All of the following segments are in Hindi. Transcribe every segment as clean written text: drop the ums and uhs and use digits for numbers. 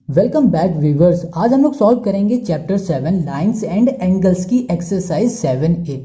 Welcome back viewers. आज हम लोग सॉल्व करेंगे चैप्टर 7 लाइंस एंड एंगल्स की एक्सरसाइज 7A।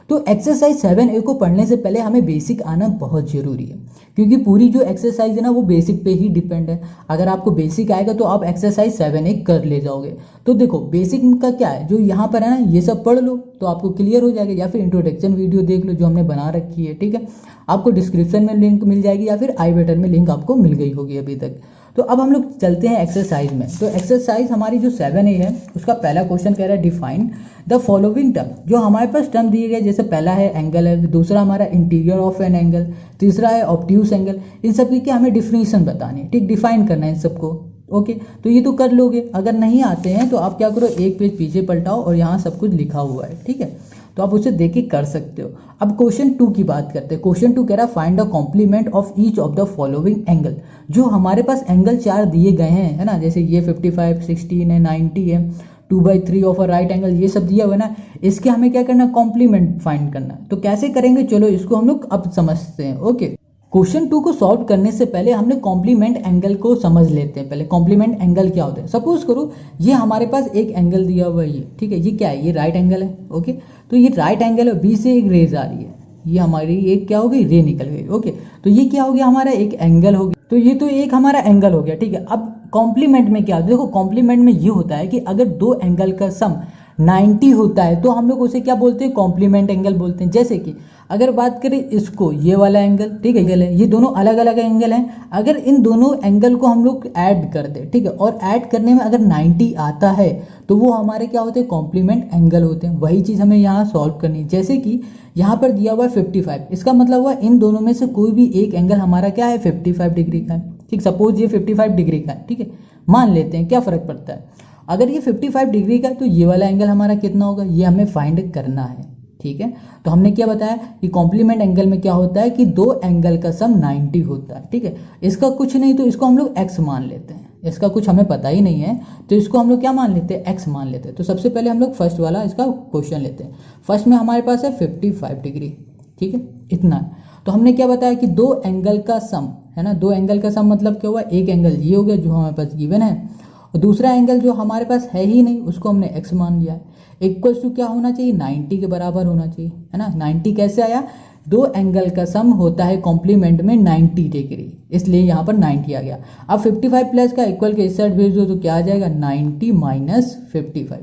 तो एक्सरसाइज 7A को पढ़ने से पहले हमें बेसिक आना बहुत ज़रूरी है, क्योंकि पूरी जो एक्सरसाइज है ना वो बेसिक पे ही डिपेंड है। अगर आपको बेसिक आएगा तो आप एक्सरसाइज 7A कर ले जाओगे। तो देखो बेसिक का क्या है, जो यहाँ पर है ना ये सब पढ़ लो तो आपको क्लियर हो जाएगा, या फिर इंट्रोडक्शन वीडियो देख लो जो हमने बना रखी है। ठीक है, आपको डिस्क्रिप्शन में लिंक मिल जाएगी या फिर आई बटन में लिंक आपको मिल गई होगी अभी तक। तो अब हम लोग चलते हैं एक्सरसाइज में। तो एक्सरसाइज हमारी जो 7A है उसका पहला क्वेश्चन कह रहा है डिफाइन द फॉलोइंग टर्म। जो हमारे पास टर्म दिए गए, जैसे पहला है एंगल है, दूसरा हमारा इंटीरियर ऑफ एन एंगल, तीसरा है ऑब्ट्यूस एंगल। इन सब की क्या हमें डिफिनीशन बतानी है, ठीक, डिफाइन करना है इन सबको। ओके, तो ये तो कर लोगे। अगर नहीं आते हैं तो आप क्या करो, एक पेज पीछे पलटाओ और यहाँ सब कुछ लिखा हुआ है, ठीक है, तो आप उसे देख के कर सकते हो। अब क्वेश्चन 2 की बात करते हैं। क्वेश्चन 2 कह रहा है find the complement of each of the following angle. जो हमारे पास एंगल 4 दिए गए हैं, है ना, जैसे ये 55, 16 है, 90 है, 2/3 ऑफ अ राइट एंगल, ये सब दिया हुआ है ना, इसके हमें क्या करना है, कॉम्प्लीमेंट फाइंड करना है। तो कैसे करेंगे, चलो इसको हम लोग अब समझते हैं। ओके, क्वेश्चन 2 को सॉल्व करने से पहले हमने कॉम्प्लीमेंट एंगल को समझ लेते हैं। पहले कॉम्प्लीमेंट एंगल क्या होता है। सपोज करो ये हमारे पास एक एंगल दिया हुआ है, ये ठीक है, ये क्या है, ये राइट एंगल है। ओके, तो ये राइट एंगल है, बी से एक रेज आ रही है, ये हमारी एक क्या हो गई, रे निकल गई। ओके, तो ये क्या हो गया, हमारा एक एंगल हो गया। तो ये तो एक हमारा एंगल हो गया, ठीक है। अब कॉम्प्लीमेंट में क्या, देखो कॉम्प्लीमेंट में ये होता है कि अगर दो एंगल का सम 90 होता है तो हम लोग उसे क्या बोलते हैं, कॉम्प्लीमेंट एंगल बोलते हैं। जैसे कि अगर बात करें इसको, ये वाला एंगल, ठीक है, ये दोनों अलग अलग एंगल हैं। अगर इन दोनों एंगल को हम लोग ऐड कर दें, ठीक है, और ऐड करने में अगर 90 आता है तो वो हमारे क्या होते हैं, कॉम्प्लीमेंट एंगल होते हैं। वही चीज़ हमें यहाँ सॉल्व करनी है। जैसे कि यहाँ पर दिया हुआ है 55, इसका मतलब हुआ इन दोनों में से कोई भी एक एंगल हमारा क्या है, 55 डिग्री का है। ठीक, सपोज ये 55 डिग्री का है, ठीक है, मान लेते हैं, क्या फ़र्क पड़ता है। अगर ये 55 डिग्री का है तो ये वाला एंगल हमारा कितना होगा, ये हमें फाइंड करना है। ठीक है, तो हमने क्या बताया कि कॉम्प्लीमेंट एंगल में क्या होता है कि दो एंगल का सम 90 होता है। ठीक है, इसका कुछ नहीं तो इसको हम लोग x मान लेते हैं। इसका कुछ हमें पता ही नहीं है तो इसको हम लोग क्या मान लेते हैं, x मान लेते हैं। तो सबसे पहले हम लोग फर्स्ट वाला इसका क्वेश्चन लेते हैं। फर्स्ट में हमारे पास है 55 डिग्री, ठीक है, इतना है। तो हमने क्या बताया कि दो एंगल का सम है ना, दो एंगल का सम मतलब क्या हुआ, एक एंगल ये हो गया जो हमारे पास गिवन है, और दूसरा एंगल जो हमारे पास है ही नहीं उसको हमने x मान लिया है। इक्वल्स टू क्या होना चाहिए, 90 के बराबर होना चाहिए, है ना। 90 कैसे आया, दो एंगल का सम होता है कॉम्प्लीमेंट में 90 डिग्री, इसलिए यहाँ पर 90 आ गया। अब 55 प्लस का इक्वल के इस साइड भेज दो तो क्या आ जाएगा, 90 माइनस 55,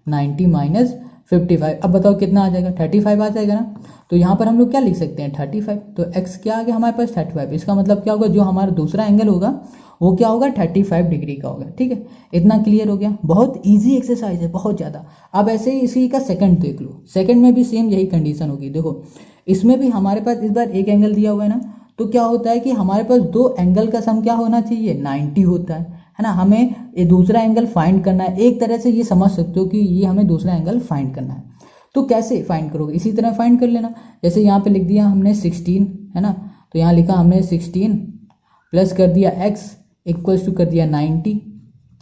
90 माइनस 55। अब बताओ कितना आ जाएगा, 35 आ जाएगा ना। तो यहाँ पर हम लोग क्या लिख सकते हैं, 35। तो x क्या आ गया हमारे पास, 35। इसका मतलब क्या होगा, जो हमारा दूसरा एंगल होगा वो क्या होगा, 35 डिग्री का होगा। ठीक है, इतना क्लियर हो गया। बहुत इजी एक्सरसाइज है, बहुत ज़्यादा। अब ऐसे ही इसी का सेकंड देख लो। सेकंड में भी सेम यही कंडीशन होगी। देखो इसमें भी हमारे पास इस बार एक एंगल दिया हुआ है ना, तो क्या होता है कि हमारे पास दो एंगल का सम क्या होना चाहिए, 90 होता है ना। हमें ये दूसरा एंगल फाइंड करना है। एक तरह से ये समझ सकते हो कि ये हमें दूसरा एंगल फाइंड करना है। तो कैसे फाइंड करोगे, इसी तरह फाइंड कर लेना। जैसे यहाँ पे लिख दिया हमने 16, है ना, तो यहाँ लिखा हमने 16 प्लस कर दिया x इक्वल्स टू कर दिया 90,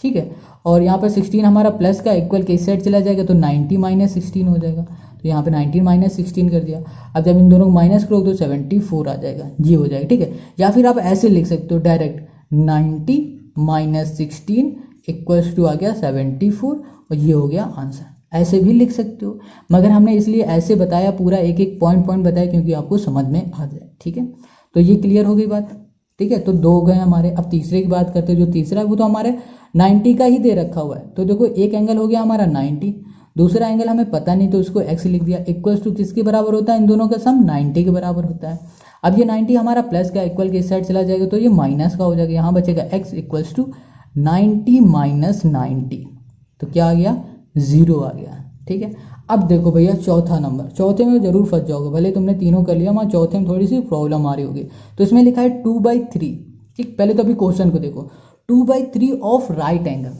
ठीक है। और यहाँ पर 16 हमारा प्लस का इक्वल के इस साइड चला जाएगा तो 90 माइनस 16 हो जाएगा। तो यहाँ पे 90 माइनस 16 कर दिया। अब जब इन दोनों को माइनस करोगे तो 74 आ जाएगा, ये हो जाएगा, ठीक है। या फिर आप ऐसे लिख सकते हो डायरेक्ट, 90 माइनस 16 इक्वल्स टू आ गया 74, और ये हो गया आंसर। ऐसे भी लिख सकते हो, मगर हमने इसलिए ऐसे बताया, पूरा एक एक पॉइंट पॉइंट बताया क्योंकि आपको समझ में आ जाए। ठीक है, तो ये क्लियर हो गई बात। ठीक है, तो दो हो गए हमारे। अब तीसरे की बात करते हैं। जो तीसरा है वो तो हमारे 90 का ही दे रखा हुआ है। तो देखो एक एंगल हो गया हमारा 90, दूसरा एंगल हमें पता नहीं तो उसको x लिख दिया। इक्वल्स टू किसके बराबर होता है, इन दोनों का सम 90 के बराबर होता है। अब ये 90 हमारा प्लस का इक्वल के इस साइड चला जाएगा तो ये माइनस का हो जाएगा। यहाँ बचेगा x इक्वल्स टू 90 माइनस 90, तो क्या आ गया, 0 आ गया। ठीक है, अब देखो भैया चौथा नंबर। चौथे में जरूर फंस जाओगे, भले तुमने तीनों कर लिया, वहाँ चौथे में थोड़ी सी प्रॉब्लम आ रही होगी। तो इसमें लिखा है 2/3। ठीक, पहले तो अभी क्वेश्चन को देखो, 2/3 of right angle,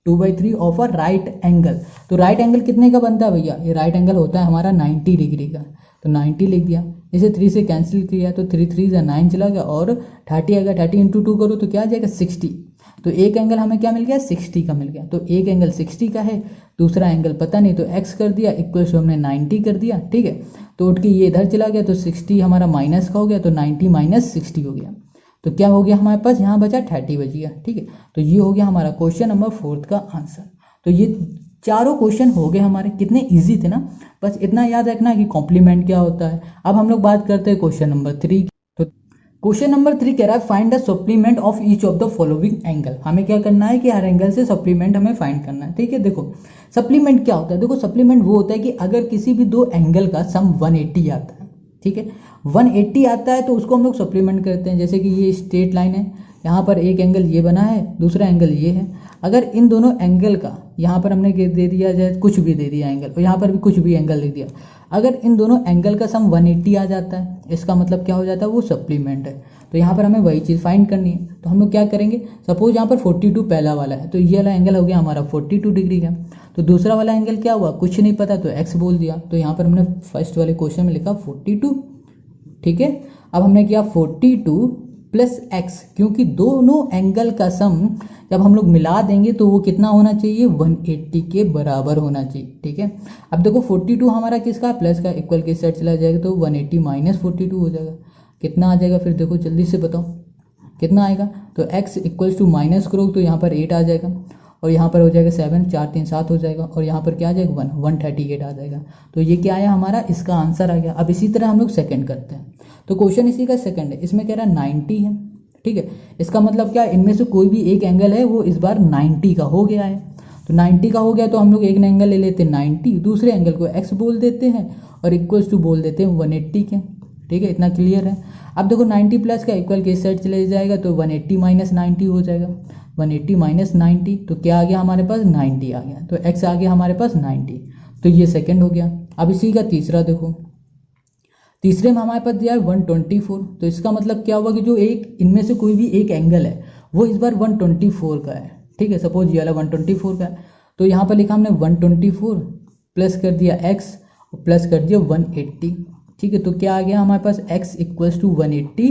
2/3 of a right angle. तो राइट एंगल कितने का बनता है भैया, ये राइट एंगल होता है हमारा 90 डिग्री का। तो 90 लिख दिया, इसे 3 से कैंसिल किया तो 3 3 से 9 चला गया, और 30 आएगा। 30 इंटू 2 करो तो क्या आ जाएगा, 60। तो एक एंगल हमें क्या मिल गया, 60 का मिल गया। तो एक एंगल 60 का है, दूसरा एंगल पता नहीं, तो x कर दिया इक्वल टू हमने 90 कर दिया। ठीक है, तो उठ के ये इधर चला गया तो 60 हमारा माइनस का हो गया, तो 90 माइनस 60 हो गया। तो क्या हो गया हमारे पास, यहाँ बचा 30 बच गया। ठीक है, तो ये हो गया हमारा क्वेश्चन नंबर 4 का आंसर। तो ये चारों क्वेश्चन हो गए हमारे, कितने इजी थे ना। बस इतना याद रखना कि कॉम्प्लीमेंट क्या होता है। अब हम लोग बात करते हैं क्वेश्चन नंबर 3। तो क्वेश्चन नंबर 3 कह रहा है find the supplement of each of the following angle. हमें क्या करना है कि हर एंगल से सप्लीमेंट हमें फाइंड करना है। ठीक है, देखो सप्लीमेंट क्या होता है। देखो सप्लीमेंट वो होता है कि अगर किसी भी दो एंगल का सम 180 आता है, ठीक है, 180 आता है तो उसको हम लोग सप्लीमेंट करते हैं। जैसे कि ये स्ट्रेट लाइन है, यहाँ पर एक एंगल ये बना है, दूसरा एंगल ये है। अगर इन दोनों एंगल का, यहाँ पर हमने दे दिया जाए कुछ भी दे दिया एंगल, और यहाँ पर भी कुछ भी एंगल दे दिया, अगर इन दोनों एंगल का सम 180 आ जाता है, इसका मतलब क्या हो जाता है, वो सप्लीमेंट है। तो यहाँ पर हमें वही चीज़ फाइंड करनी है। तो हम लोग क्या करेंगे, सपोज यहाँ पर 42 पहला वाला है, तो ये वाला एंगल हो गया हमारा 42 डिग्री का। तो दूसरा वाला एंगल क्या हुआ, कुछ नहीं पता तो x बोल दिया। तो यहाँ पर हमने फर्स्ट वाले क्वेश्चन में लिखा 42। ठीक है, अब हमने किया 42 प्लस x, क्योंकि दोनों एंगल का सम जब हम लोग मिला देंगे तो वो कितना होना चाहिए, 180 के बराबर होना चाहिए। ठीक है, अब देखो 42 हमारा किसका, प्लस का, इक्वल के साइड चला जाएगा तो 180 माइनस 42 हो जाएगा। कितना आ जाएगा फिर, देखो जल्दी से बताओ कितना आएगा। तो x इक्वल्स टू माइनस करो तो यहाँ पर 8 आ जाएगा, और यहाँ पर हो जाएगा 7, 4 3 7 हो जाएगा, और यहाँ पर क्या आ जाएगा 138 आ जाएगा। तो ये क्या आया हमारा, इसका आंसर आ गया। अब इसी तरह हम लोग सेकंड करते हैं। तो क्वेश्चन इसी का सेकंड है, इसमें कह रहा है 90 है। ठीक है, इसका मतलब क्या, इनमें से कोई भी एक एंगल है वो इस बार 90 का हो गया है। तो 90 का हो गया तो हम लोग एक एंगल ले लेते हैं 90, दूसरे एंगल को x बोल देते हैं और इक्वल्स टू बोल देते हैं 180 के। ठीक है, इतना क्लियर है। अब देखो 90 प्लस का इक्वल के साइड चले जाएगा तो 180 माइनस 90 हो जाएगा। 180 माइनस 90 तो क्या आ गया हमारे पास, 90 आ गया। तो x आ गया हमारे पास 90। तो ये सेकंड हो गया। अब इसी का तीसरा देखो, तीसरे में हमारे पास दिया है 124। तो इसका मतलब क्या हुआ कि जो एक इनमें से कोई भी एक एंगल है वो इस बार 124 का है। ठीक है, सपोज ये वाला 124 का है, तो यहाँ पर लिखा हमने 124 प्लस कर दिया x और प्लस कर दिया 180। ठीक है, तो क्या आ गया हमारे पास, x इक्वल्स टू 180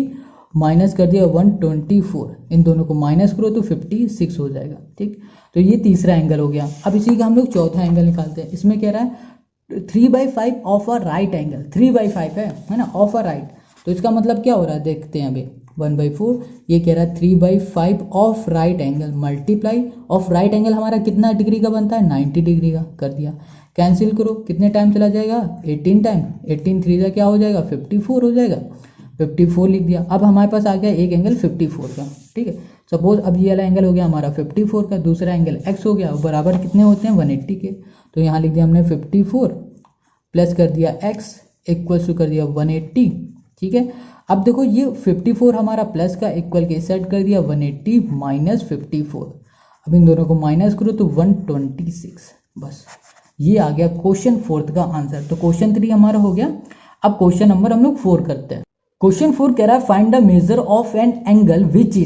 माइनस कर दिया 124, इन दोनों को माइनस करो तो 56 हो जाएगा। ठीक, तो ये तीसरा एंगल हो गया। अब इसी का हम लोग चौथा एंगल निकालते हैं। इसमें कह रहा है 3/5 ऑफ अ राइट एंगल, 3/5 है ना, ऑफ अ राइट। तो इसका मतलब क्या हो रहा है, देखते हैं अभी। 1/4, ये कह रहा है 3/5 of right angle multiply of right angle हमारा कितना डिग्री का बनता है, 90 डिग्री का। कर दिया, कैंसिल करो, कितने टाइम चला जाएगा, 18 टाइम। 18 3 का क्या हो जाएगा, 54 हो जाएगा। 54 लिख दिया। अब हमारे पास आ गया एक एंगल 54 का। ठीक है, सपोज अब ये वाला एंगल हो गया हमारा 54 का, दूसरा एंगल x हो गया, बराबर कितने होते हैं, 180 के। तो यहाँ लिख दिया हमने 54 प्लस कर दिया x इक्वल्स टू कर दिया 180। ठीक है, अब देखो ये 54 हमारा प्लस का इक्वल के सेट कर दिया 180 माइनस 54। अब इन दोनों को माइनस करो तो 126। बस ये आ गया क्वेश्चन 4 का आंसर। तो क्वेश्चन 3 हमारा हो गया। अब क्वेश्चन नंबर हम लोग 4 करते हैं। क्वेश्चन 4 कह रहा है find the measure of an angle which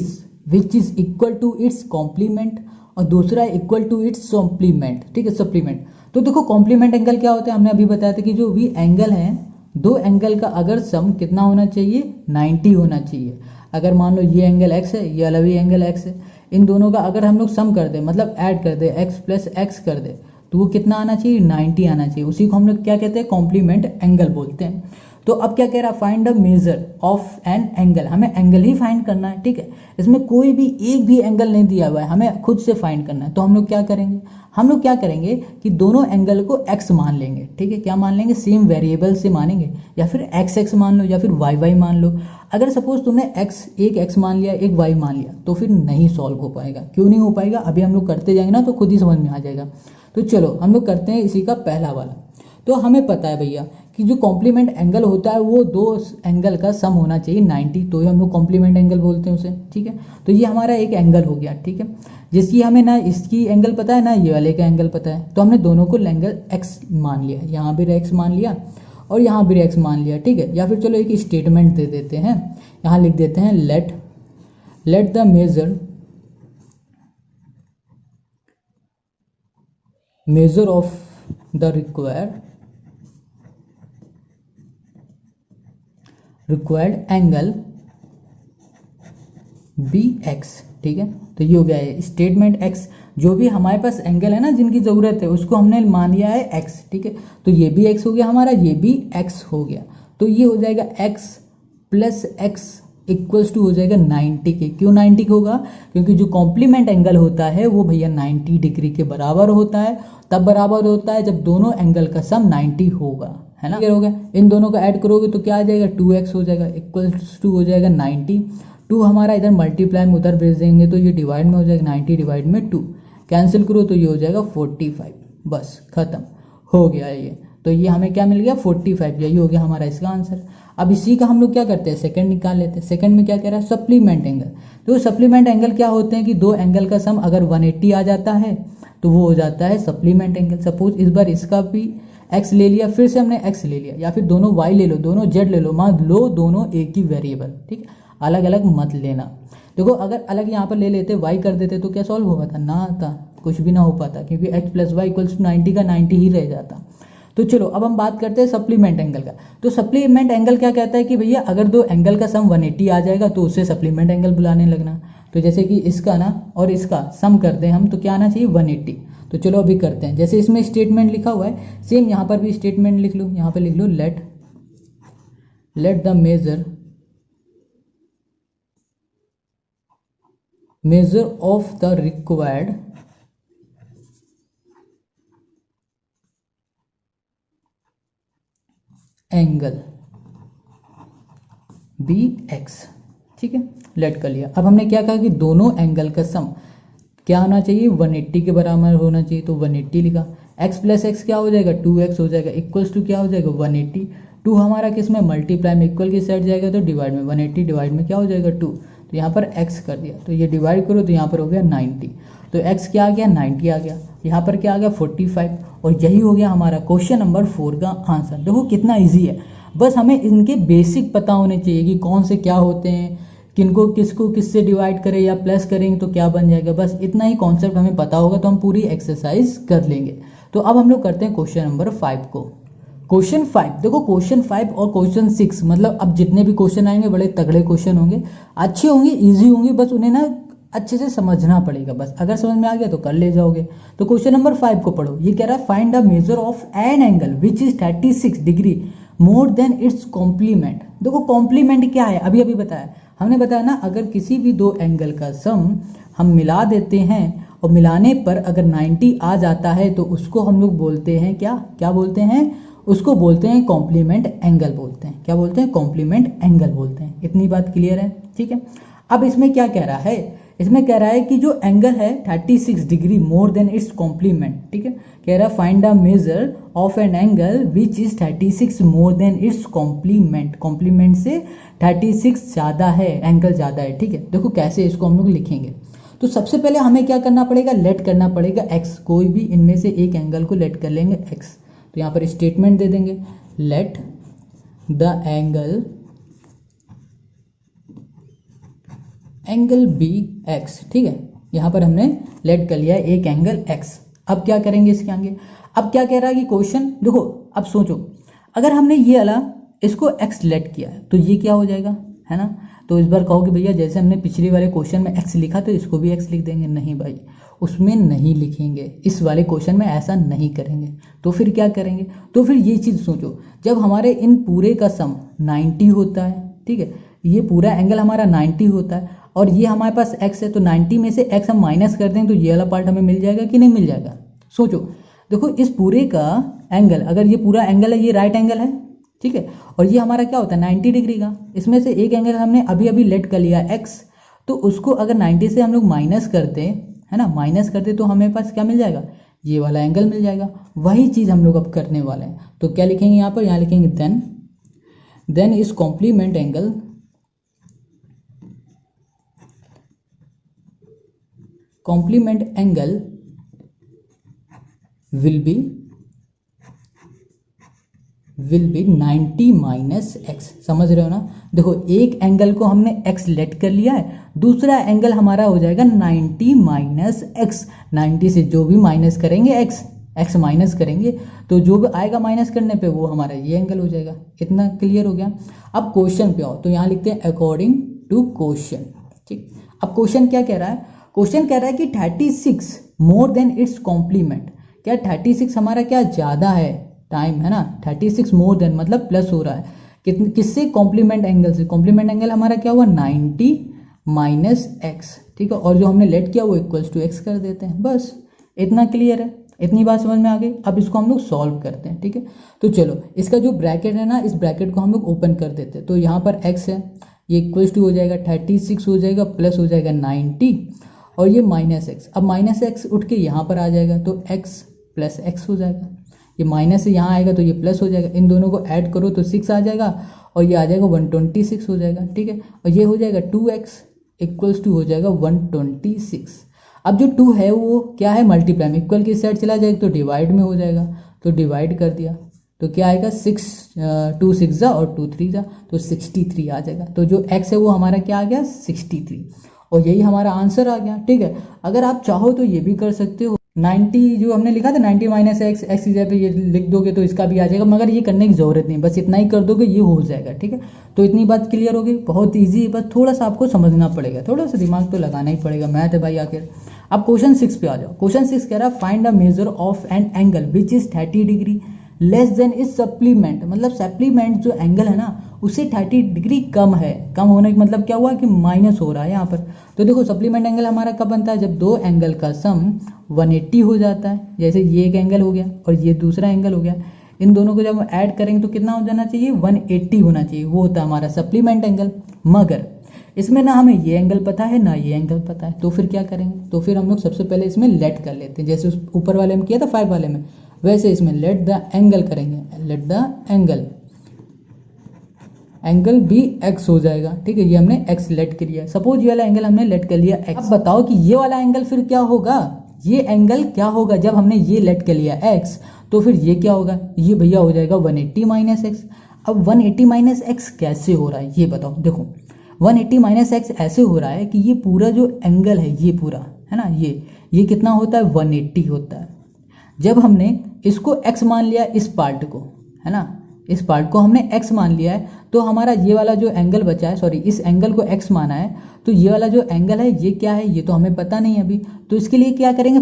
is equal to its complement, और दूसरा इक्वल टू इट्स सप्लीमेंट। ठीक है, सप्लीमेंट। तो देखो कॉम्प्लीमेंट एंगल क्या होता है, हमने अभी बताया था कि जो भी एंगल है, दो एंगल का अगर सम कितना होना चाहिए, 90 होना चाहिए। अगर मान लो ये एंगल x है, ये वाला भी एंगल x है, इन दोनों का अगर हम लोग सम कर दे, मतलब ऐड कर दे, x प्लस x कर दे, तो वो कितना आना चाहिए, 90 आना चाहिए। उसी को हम लोग क्या कहते हैं, कॉम्प्लीमेंट एंगल बोलते हैं। तो अब क्या कह रहा है, find the measure of an angle. हमें एंगल ही फाइंड करना है। ठीक है, इसमें कोई भी एक भी एंगल नहीं दिया हुआ है, हमें खुद से फाइंड करना है। तो हम लोग क्या करेंगे कि दोनों एंगल को x मान लेंगे। ठीक है, क्या मान लेंगे, सेम वेरिएबल से मानेंगे, या फिर x मान लो, या फिर y मान लो। अगर सपोज तुमने एक x मान लिया, एक y मान लिया, तो फिर नहीं सॉल्व हो पाएगा। क्यों नहीं हो पाएगा, अभी हम लोग करते जाएंगे ना तो खुद ही समझ में आ जाएगा। तो चलो हम लोग करते हैं इसी का पहला वाला। तो हमें पता है भैया कि जो कॉम्प्लीमेंट एंगल होता है वो दो एंगल का सम होना चाहिए 90, तो हम लोग कॉम्प्लीमेंट एंगल बोलते हैं उसे। ठीक है, तो ये हमारा एक एंगल हो गया। ठीक है, जिसकी हमें ना इसकी एंगल पता है ना ये वाले का एंगल पता है, तो हमने दोनों को एंगल x मान लिया, यहाँ भी x मान लिया और यहाँ भी x मान लिया। ठीक है, या फिर चलो एक स्टेटमेंट दे देते हैं, यहाँ लिख देते हैं let the measure of the required angle be x। ठीक है, तो ये हो गया है स्टेटमेंट x। जो भी हमारे पास एंगल है ना जिनकी ज़रूरत है उसको हमने मान लिया है x। ठीक है, तो ये भी x हो गया हमारा, ये भी x हो गया। तो ये हो जाएगा x plus x equals to हो जाएगा 90 के। क्यों 90 के होगा? क्योंकि जो कॉम्प्लीमेंट एंगल होता है वो भैया 90 डिग्री के बराबर होता है। तब बराबर होता है जब दोनों एंगल का सम 90 होगा, है ना। हो गया, इन दोनों का ऐड करोगे तो क्या आ जाएगा 2x हो जाएगा, इक्वल्स टू हो जाएगा 90। 2 हमारा इधर मल्टीप्लाई में उधर भेज देंगे तो ये डिवाइड में हो जाएगा, 90 डिवाइड में 2 कैंसिल करो तो ये हो जाएगा 45। बस खत्म हो गया ये। तो ये हमें क्या मिल गया 45, यही हो गया हमारा इसका आंसर। अब इसी का हम लोग क्या करते हैं सेकंड निकाल लेते हैं। सेकंड में क्या कह रहा है सप्लीमेंट एंगल। तो सप्लीमेंट एंगल क्या होते हैं कि दो एंगल का सम अगर 180 आ जाता है तो वो हो जाता है सप्लीमेंट एंगल। सपोज इस बार इसका भी x ले लिया, फिर से हमने x ले लिया, या फिर दोनों y ले लो, दोनों z ले लो, मान लो दोनों एक ही वेरिएबल, ठीक है, अलग अलग मत लेना। देखो अगर अलग यहाँ पर ले लेते y कर देते तो क्या सॉल्व हो पाता? ना आता, कुछ भी ना हो पाता, क्योंकि x plus y equals to 90 का 90 ही रह जाता। तो चलो अब हम बात करते हैं सप्लीमेंट एंगल का। तो सप्लीमेंट एंगल क्या कहता है कि भैया अगर दो एंगल का सम 180 आ जाएगा तो उसे सप्लीमेंट एंगल बुलाने लगना। तो जैसे कि इसका ना और इसका सम कर दें हम तो क्या आना चाहिए 180। तो चलो अभी करते हैं। जैसे इसमें स्टेटमेंट लिखा हुआ है सेम यहाँ पर भी स्टेटमेंट लिख लो। यहाँ पर लिख लो let the measure of the required angle B x, ठीक है, लेट कर लिया। अब हमने क्या कहा कि दोनों एंगल का सम क्या होना चाहिए 180 के बराबर होना चाहिए, तो 180 लिखा। x प्लस एक्स क्या हो जाएगा 2x हो जाएगा, इक्वल्स टू क्या हो जाएगा 180। 2 हमारा किस में मल्टीप्लाई में इक्वल की साइड जाएगा तो डिवाइड में, 180 डिवाइड में क्या हो जाएगा 2, तो यहाँ पर x कर दिया तो ये डिवाइड करो तो यहाँ पर हो गया 90। तो x क्या आ गया 90 आ गया, यहाँ पर क्या आ गया 45। और यही हो गया हमारा क्वेश्चन नंबर 4 का आंसर। देखो कितना इजी है, बस हमें इनके बेसिक पता होने चाहिए कि कौन से क्या होते हैं, किनको किसको किससे डिवाइड करें या प्लस करेंगे तो क्या बन जाएगा, बस इतना ही कॉन्सेप्ट हमें पता होगा तो हम पूरी एक्सरसाइज कर लेंगे। तो अब हम लोग करते हैं क्वेश्चन नंबर 5 को। क्वेश्चन 5 देखो, क्वेश्चन 5 और क्वेश्चन 6 मतलब अब जितने भी क्वेश्चन आएंगे बड़े तगड़े क्वेश्चन होंगे, अच्छे होंगे, इजी होंगे, बस उन्हें ना अच्छे से समझना पड़ेगा। बस अगर समझ में आ गया तो कर ले जाओगे। तो क्वेश्चन नंबर 5 को पढ़ो। ये कह रहा है find the measure of an angle which is 36 degree more than its complement. देखो कॉम्प्लीमेंट क्या है, अभी अभी बताया हमने, बताया ना अगर किसी भी दो एंगल का सम हम मिला देते हैं और मिलाने पर अगर 90 आ जाता है तो उसको हम लोग बोलते हैं क्या, क्या बोलते हैं, उसको बोलते हैं कॉम्प्लीमेंट एंगल बोलते हैं। क्या बोलते हैं? कॉम्प्लीमेंट एंगल बोलते हैं। इतनी बात क्लियर है, ठीक है। अब इसमें क्या कह रहा है, इसमें कह रहा है कि जो एंगल है 36 degree more than its complement, ठीक है। कह रहा है find the measure of an angle which is 36 more than its complement. Complement से 36 ज़्यादा है, एंगल ज़्यादा है, ठीक है। देखो कैसे इसको हम लोग लिखेंगे। तो सबसे पहले हमें क्या करना पड़ेगा, लेट करना पड़ेगा x। कोई भी इनमें से एक एंगल को लेट कर लेंगे x। तो यहाँ पर स्टेटमेंट दे देंगे let the angle B x, ठीक है। यहाँ पर हमने लेट कर लिया एक एंगल x। अब क्या करेंगे इसके आगे, अब क्या कह रहा है कि क्वेश्चन देखो, अब सोचो अगर हमने ये वाला इसको x लेट किया है तो ये क्या हो जाएगा, है ना। तो इस बार कहोगे भैया जैसे हमने पिछले वाले क्वेश्चन में x लिखा तो इसको भी x लिख देंगे, नहीं भाई उसमें नहीं लिखेंगे, इस वाले क्वेश्चन में ऐसा नहीं करेंगे। तो फिर क्या करेंगे, तो फिर ये चीज़ सोचो, जब हमारे इन पूरे का सम 90 होता है, ठीक है, ये पूरा एंगल हमारा 90 होता है और ये हमारे पास x है, तो 90 में से x हम माइनस कर दें तो ये वाला पार्ट हमें मिल जाएगा कि नहीं मिल जाएगा। सोचो देखो इस पूरे का एंगल, अगर ये पूरा एंगल है, ये राइट एंगल है, ठीक है, और ये हमारा क्या होता है 90 डिग्री का। इसमें से एक एंगल हमने अभी अभी लेट कर लिया x, तो उसको अगर 90 से हम लोग माइनस करते, है ना, माइनस करते तो हमें पास क्या मिल जाएगा, ये वाला एंगल मिल जाएगा। वही चीज़ हम लोग अब करने वाले हैं। तो क्या लिखेंगे यहाँ पर, यहाँ लिखेंगे then its complement angle will be 90 minus x. समझ रहे हो ना। देखो एक एंगल को हमने x लेट कर लिया है, दूसरा एंगल हमारा हो जाएगा 90 माइनस एक्स। 90 से जो भी माइनस करेंगे x माइनस करेंगे तो जो भी आएगा माइनस करने पे वो हमारा ये एंगल हो जाएगा। इतना क्लियर हो गया। अब क्वेश्चन पे आओ, तो यहाँ लिखते हैं अकॉर्डिंग टू क्वेश्चन, ठीक। अब क्वेश्चन क्या कह रहा है, क्वेश्चन कह रहा है कि 36 मोर देन इट्स कॉम्प्लीमेंट। क्या 36 हमारा क्या ज़्यादा है, टाइम है ना, 36 मोर देन मतलब प्लस हो रहा है, किससे, कॉम्प्लीमेंट एंगल से। कॉम्प्लीमेंट एंगल हमारा क्या हुआ 90 माइनस एक्स, ठीक है, और जो हमने लेट किया वो इक्वल्स टू एक्स कर देते हैं। बस इतना क्लियर है, इतनी बात समझ में आ गई। अब इसको हम लोग सॉल्व करते हैं, ठीक है। तो चलो इसका जो ब्रैकेट है ना, इस ब्रैकेट को हम लोग ओपन कर देते हैं। तो यहाँ पर x है, ये इक्वल्स टू हो जाएगा 36 हो जाएगा, प्लस हो जाएगा 90 और ये माइनस एक्स। अब माइनस एक्स उठ के यहाँ पर आ जाएगा तो x प्लस एक्स हो जाएगा। ये माइनस से यहाँ आएगा तो ये प्लस हो जाएगा, इन दोनों को ऐड करो तो 6 आ जाएगा और ये आ जाएगा 126 हो जाएगा, ठीक है। और ये हो जाएगा 2x इक्वल्स टू हो जाएगा 126। अब जो 2 है वो क्या है, मल्टीप्लाई में, इक्वल की साइड चला जाएगा तो डिवाइड में हो जाएगा, तो डिवाइड कर दिया तो क्या आएगा 6 2 6 जा और 2 3 जा तो 63 आ जाएगा। तो जो x है वो हमारा क्या आ गया 63 और यही हमारा आंसर आ गया, ठीक है। अगर आप चाहो तो ये भी कर सकते हो, 90 जो हमने लिखा था 90 माइनस एक्स, एक्स की जगह पे ये लिख दोगे तो इसका भी आ जाएगा, मगर ये करने की ज़रूरत नहीं, बस इतना ही कर दोगे ये हो जाएगा, ठीक है। तो इतनी बात क्लियर हो गई, बहुत ईजी है, बस थोड़ा सा आपको समझना पड़ेगा, थोड़ा सा दिमाग तो लगाना ही पड़ेगा, मैथ है भाई आखिर। अब क्वेश्चन 6 पे आ जाओ। क्वेश्चन 6 कह रहा है find a major of an angle which is 30 degree less than is supplement, मतलब सप्लीमेंट जो एंगल है ना उससे 30 डिग्री कम है। कम होने का मतलब क्या हुआ कि माइनस हो रहा है यहाँ पर। तो देखो सप्लीमेंट एंगल हमारा कब बनता है, जब दो एंगल का सम 180 हो जाता है। जैसे ये एक एंगल हो गया और ये दूसरा एंगल हो गया, इन दोनों को जब हम ऐड करेंगे तो कितना हो जाना चाहिए 180 होना चाहिए, वो होता है हमारा सप्लीमेंट एंगल। मगर इसमें ना हमें ये एंगल पता है ना ये एंगल पता है, तो फिर क्या करेंगे, तो फिर हम लोग सबसे पहले इसमें लेट कर लेते हैं, जैसे उस ऊपर वाले में किया था 5 वाले में, वैसे इसमें लेट द एंगल करेंगे। लेट द एंगल भी x हो जाएगा, ठीक है। ये हमने x लेट कर लिया, सपोज ये वाला एंगल हमने लेट कर लिया x। अब बताओ कि ये वाला एंगल फिर क्या होगा, ये एंगल क्या होगा जब हमने ये लेट कर लिया x, तो फिर ये क्या होगा, ये भैया हो जाएगा 180 माइनस एक्स। अब 180 माइनस एक्स कैसे हो रहा है ये बताओ। देखो 180 माइनस एक्स ऐसे हो रहा है कि ये पूरा जो एंगल है ये पूरा है ना, ये कितना होता है 180 होता है। जब हमने इसको x मान लिया, इस पार्ट को है ना, इस पार्ट को हमने x मान लिया है, तो हमारा ये वाला जो एंगल बचा है, सॉरी इस एंगल को x माना है, तो ये वाला जो एंगल है ये क्या है, ये तो हमें पता नहीं अभी। तो इसके लिए क्या करेंगे,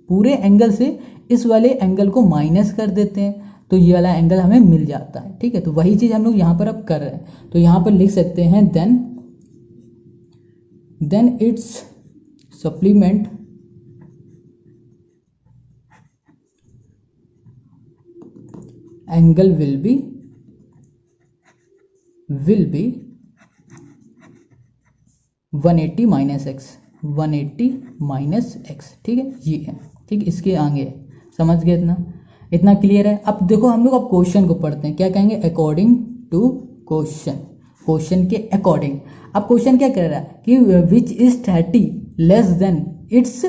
पूरे एंगल से इस वाले एंगल को माइनस कर देते हैं, तो ये वाला एंगल हमें मिल जाता है, ठीक है। तो वही चीज़ हम लोग यहाँ पर अब कर रहे हैं। तो यहाँ पर लिख सकते हैं then its supplement angle will be 180 minus x, 180 minus x, ठीक है। ये है, ठीक, इसके आगे समझ गए, इतना क्लियर है। अब देखो हम लोग अब क्वेश्चन को पढ़ते हैं, क्या कहेंगे, अकॉर्डिंग टू क्वेश्चन के अकॉर्डिंग। अब क्वेश्चन क्या कह रहा है कि which is 30 less than its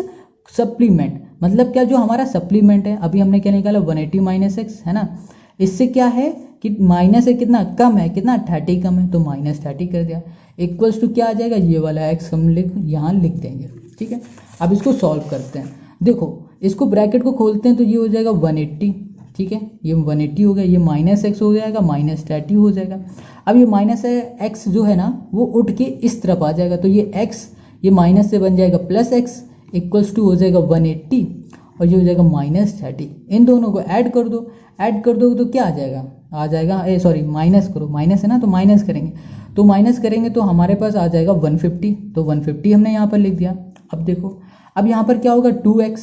supplement, मतलब क्या जो हमारा सप्लीमेंट है, अभी हमने क्या निकाला 180 माइनस एक्स है ना, इससे क्या है कि माइनस है कितना कम है, कितना 30 कम है, तो माइनस 30 कर दिया, इक्वल्स टू क्या आ जाएगा, ये वाला एक्स हम यहाँ लिख देंगे, ठीक है। अब इसको सॉल्व करते हैं। देखो इसको ब्रैकेट को खोलते हैं तो ये हो जाएगा 180, ठीक है, ये 180 हो गया, ये माइनस एक्स हो जाएगा, माइनस 30 हो जाएगा। अब ये माइनस एक्स जो है ना वो उठ के इस तरफ आ जाएगा, तो ये एक्स ये माइनस से बन जाएगा प्लस एक्स, इक्वल्स टू हो जाएगा 180 और ये हो जाएगा माइनस 30। इन दोनों को ऐड कर दो, ऐड कर दोगे तो क्या आ जाएगा सॉरी माइनस करो, माइनस है ना तो माइनस करेंगे, तो माइनस करेंगे तो हमारे पास आ जाएगा 150, तो 150 हमने यहाँ पर लिख दिया। अब देखो अब यहाँ पर क्या होगा 2x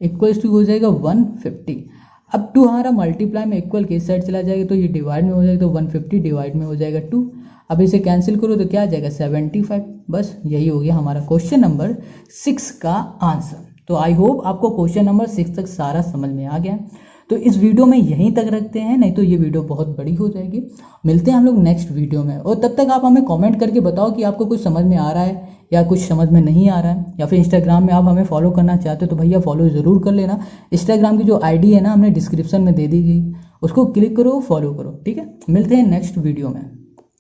इक्वल्स टू हो जाएगा 150। अब 2 हमारा मल्टीप्लाई में इक्वल के इस साइड चला जाएगा तो ये डिवाइड में हो जाएगा, तो 150 डिवाइड में हो जाएगा 2। अब इसे कैंसिल करो तो क्या आ जाएगा 75। बस यही हो गया हमारा क्वेश्चन नंबर 6 का आंसर। तो आई होप आपको क्वेश्चन नंबर 6 तक सारा समझ में आ गया। तो इस वीडियो में यहीं तक रखते हैं, नहीं तो ये वीडियो बहुत बड़ी हो जाएगी। मिलते हैं हम लोग नेक्स्ट वीडियो में, और तब तक आप हमें कमेंट करके बताओ कि आपको कुछ समझ में आ रहा है या कुछ समझ में नहीं आ रहा है, या फिर इंस्टाग्राम में आप हमें फॉलो करना चाहते हो तो भैया फॉलो ज़रूर कर लेना। इंस्टाग्राम की जो आईडी है ना हमने डिस्क्रिप्शन में दे दी गई, उसको क्लिक करो, फॉलो करो, ठीक है। मिलते हैं नेक्स्ट वीडियो में।